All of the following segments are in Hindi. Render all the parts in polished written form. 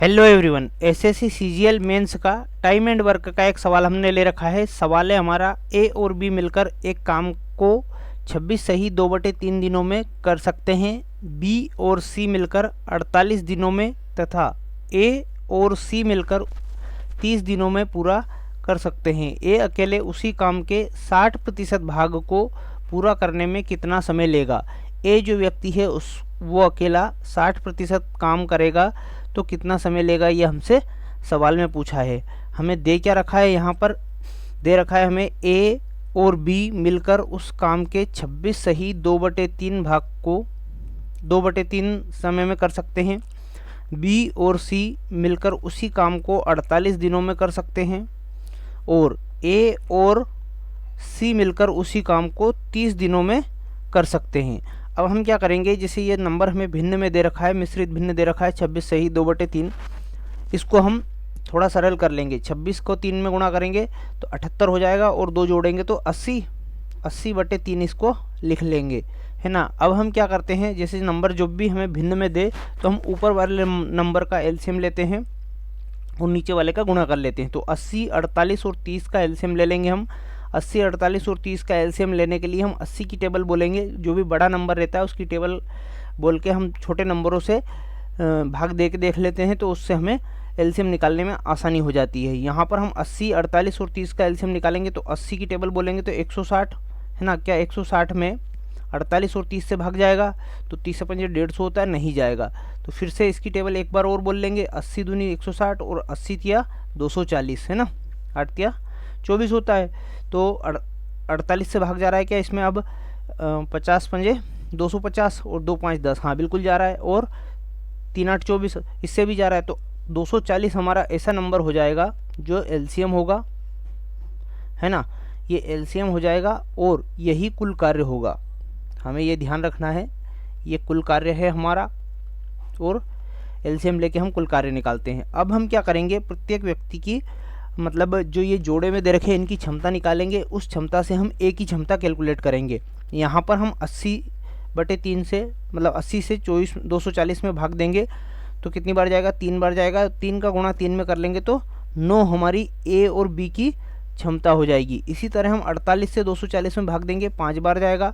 Hello everyone, SSC CGL mains का टाइम एंड वर्क का एक सवाल हमने ले रखा है। सवाल है हमारा, ए और बी मिलकर एक काम को 26 सही 2/3 दिनों में कर सकते हैं। बी और सी मिलकर 48 दिनों में तथा ए और सी मिलकर 30 दिनों में पूरा कर सकते हैं। ए अकेले उसी काम के 60% भाग को पूरा करने में कितना समय लेगा। ए जो व्यक्ति है वो अकेला 60% काम करेगा तो कितना समय लेगा, ये हमसे सवाल में पूछा है। हमें दे क्या रखा है, यहाँ पर दे रखा है हमें ए और बी मिलकर उस काम के 26 सही 2/3 भाग को 2/3 समय में कर सकते हैं। बी और सी मिलकर उसी काम को 48 दिनों में कर सकते हैं और ए और सी मिलकर उसी काम को 30 दिनों में कर सकते हैं। अब हम क्या करेंगे, जैसे ये नंबर हमें भिन्न में दे रखा है, मिश्रित भिन्न दे रखा है 26 सही 2/3, इसको हम थोड़ा सरल कर लेंगे। 26 को 3 में गुणा करेंगे तो 78 हो जाएगा और 2 जोड़ेंगे तो 80/3 इसको लिख लेंगे, है ना। अब हम क्या करते हैं, जैसे नंबर जो भी हमें भिन्न में दे तो हम ऊपर वाले नंबर का एलसीएम लेते हैं और नीचे वाले का गुणा कर लेते हैं। तो 80, 48 और 30 का एलसीएम ले लेंगे हम। 80, 48 और 30 का एलसीएम लेने के लिए हम 80 की टेबल बोलेंगे। जो भी बड़ा नंबर रहता है उसकी टेबल बोल के हम छोटे नंबरों से भाग दे के देख लेते हैं, तो उससे हमें एलसीएम निकालने में आसानी हो जाती है। यहाँ पर हम 80, 48 और 30 का एलसीएम निकालेंगे तो 80 की टेबल बोलेंगे तो 160, है ना। क्या 160 में 48 और 30 से भाग जाएगा तो 30 से 5 150 होता है, नहीं जाएगा। तो फिर से इसकी टेबल एक बार और बोल लेंगे, 80 दूनी 160 और 80 तिया 240, है ना। 8 तिया 24 होता है। तो 48 से भाग जा रहा है क्या इसमें, अब 50 पंजे 250 और 2 5 10, हाँ बिल्कुल जा रहा है। और 3 8 24, इससे भी जा रहा है। तो 240 हमारा ऐसा नंबर हो जाएगा जो एलसीएम होगा, है ना। ये एलसीएम हो जाएगा और यही कुल कार्य होगा। हमें ये ध्यान रखना है, ये कुल कार्य है हमारा और एलसीएम लेके हम कुल कार्य निकालते हैं। अब हम क्या करेंगे, प्रत्येक व्यक्ति की मतलब जो ये जोड़े में दे रखे इनकी क्षमता निकालेंगे। उस क्षमता से हम ए की क्षमता कैलकुलेट करेंगे। यहाँ पर हम 80/3 से मतलब 80 से 240 में भाग देंगे तो कितनी बार जाएगा, 3 बार जाएगा। 3 का गुणा 3 में कर लेंगे तो 9 हमारी ए और बी की क्षमता हो जाएगी। इसी तरह हम 48 से 240 में भाग देंगे, 5 बार जाएगा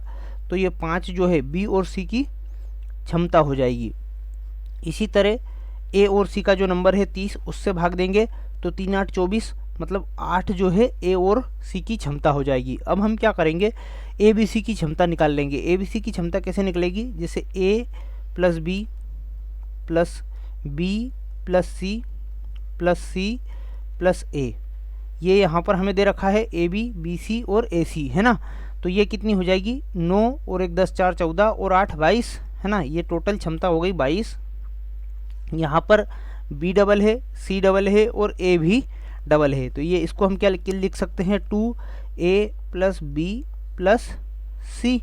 तो ये 5 जो है बी और सी की क्षमता हो जाएगी। इसी तरह ए और सी का जो नंबर है 30, उससे भाग देंगे तो 3 8 24, मतलब 8 जो है ए और सी की क्षमता हो जाएगी। अब हम क्या करेंगे, ए बी सी की क्षमता निकाल लेंगे। ए बी सी की क्षमता कैसे निकलेगी, जैसे A plus B plus B plus C plus C plus A, ये यहाँ पर हमें दे रखा है ए बी बी सी और ए सी, है ना। तो ये कितनी हो जाएगी, 9 और 1 10 4 14 और 8 22, है ना। ये टोटल क्षमता हो गई 22। यहाँ पर बी डबल है, सी डबल है और ए भी डबल है। तो ये इसको हम क्या लिख सकते हैं, 2a plus B plus c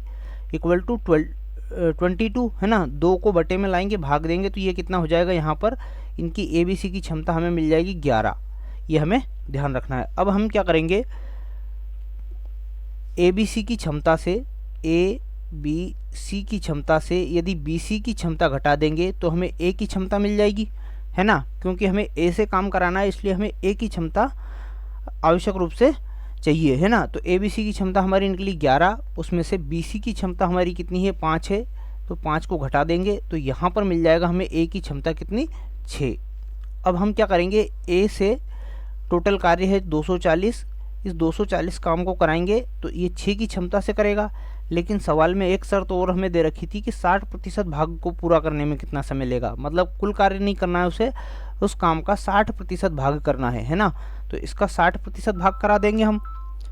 equal to 22, है ना। 2 को बटे में लाएंगे, भाग देंगे तो ये कितना हो जाएगा, यहाँ पर इनकी ए बी सी की क्षमता हमें मिल जाएगी 11। ये हमें ध्यान रखना है। अब हम क्या करेंगे, ए बी सी की क्षमता से ए बी सी की क्षमता से यदि बी सी की क्षमता घटा देंगे तो हमें ए की क्षमता मिल जाएगी, है ना। क्योंकि हमें ए से काम कराना है इसलिए हमें ए की क्षमता आवश्यक रूप से चाहिए, है ना। तो ए बी सी की क्षमता हमारी निकली 11, उसमें से बी सी की क्षमता हमारी कितनी है, 5 है। तो 5 को घटा देंगे तो यहाँ पर मिल जाएगा हमें ए की क्षमता कितनी, 6। अब हम क्या करेंगे, ए से टोटल कार्य है 240, इस 240 काम को कराएंगे तो ये 6 की क्षमता से करेगा। लेकिन सवाल में एक शर्त और हमें दे रखी थी कि 60% भाग को पूरा करने में कितना समय लेगा। मतलब कुल कार्य नहीं करना है उसे, उस काम का 60% भाग करना है ना। तो इसका 60% भाग करा देंगे हम।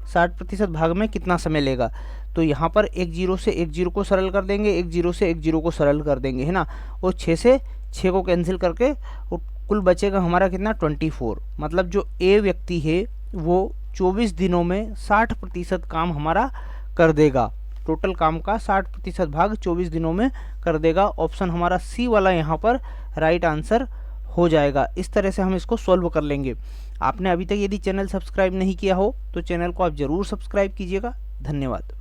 60% भाग में कितना समय लेगा, तो यहाँ पर 1 0 से 1 0 को सरल कर देंगे, 1 0 से 1 0 को सरल कर देंगे, है ना। और 6 से 6 को कैंसिल करके और कुल बचेगा हमारा कितना, 24। मतलब जो ए व्यक्ति है वो 24 दिनों में 60% काम हमारा कर देगा। टोटल काम का 60% भाग 24 दिनों में कर देगा। ऑप्शन हमारा सी वाला यहाँ पर राइट आंसर हो जाएगा। इस तरह से हम इसको सॉल्व कर लेंगे। आपने अभी तक यदि चैनल सब्सक्राइब नहीं किया हो तो चैनल को आप ज़रूर सब्सक्राइब कीजिएगा। धन्यवाद।